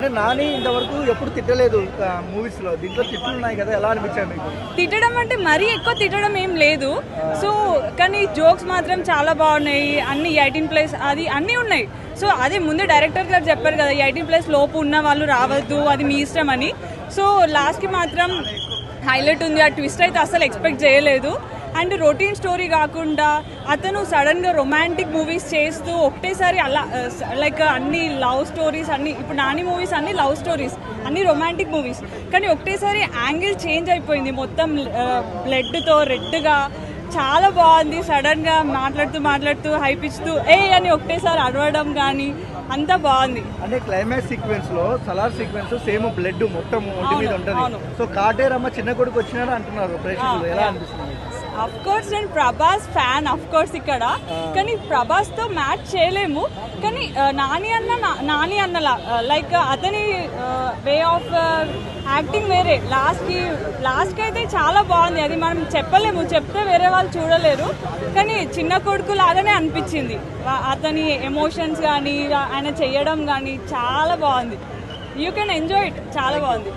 అంటే నాని ఇంతవరకు ఎప్పుడు తిట్టలేదు మూవీస్ లో. దీంట్లో తిట్లు ఉన్నాయి కదా, ఎలా అనిపించాయి మీకు? తిట్టడం అంటే మరీ ఎక్కువ తిట్టడం ఏం లేదు. సో కానీ జోక్స్ మాత్రం చాలా బాగున్నాయి. అన్ని 18+ అది అన్నీ ఉన్నాయి. సో అదే ముందే డైరెక్టర్ గారు చెప్పారు కదా, 18+ లోపు ఉన్న వాళ్ళు రావద్దు, అది మీ ఇష్టం అని. సో లాస్ట్కి మాత్రం హైలైట్ ఉంది. ఆ ట్విస్ట్ అయితే అసలు ఎక్స్పెక్ట్ చేయలేదు. అండ్ రొటీన్ స్టోరీ కాకుండా అతను సడన్గా రొమాంటిక్ మూవీస్ చేస్తూ ఒకటేసారి అలా లైక్ అన్ని లవ్ స్టోరీస్ అన్ని, ఇప్పుడు నాని మూవీస్ అన్ని లవ్ స్టోరీస్, అన్ని రొమాంటిక్ మూవీస్, కానీ ఒకటేసారి యాంగిల్ చేంజ్ అయిపోయింది. మొత్తం బ్లడ్తో రెడ్గా చాలా బాగుంది. సడన్గా మాట్లాడుతూ హైప్ ఇస్తూ అని ఒకటేసారి అరవడం కానీ అంతా బాగుంది. అంటే క్లైమాక్స్ సీక్వెన్స్ లో సలార్ సీక్వెన్స్ సేమ్ బ్లడ్ మొత్తం ఒంటి మీద ఉంటుంది. సో కాటేరమ్మ చిన్న కొడుకు వచ్చినాడు అంటున్నారు ప్రేక్షకులు, ఎలా అనిపిస్తుంది? అఫ్ కోర్స్ నేను ప్రభాస్ ఫ్యాన్ అఫ్ కోర్స్ ఇక్కడ, కానీ ప్రభాస్తో మ్యాచ్ చేయలేము. కానీ నాని అన్నలా లైక్ అతని వే ఆఫ్ యాక్టింగ్ వేరే. లాస్ట్కి అయితే చాలా బాగుంది. అది మనం చెప్పలేము, చెప్తే వేరే వాళ్ళు చూడలేరు. కానీ చిన్న కొడుకు లాగానే అనిపించింది. అతని ఎమోషన్స్ కానీ ఆయన చేయడం కానీ చాలా బాగుంది. యూ కెన్ ఎంజాయ్ ఇట్, చాలా బాగుంది.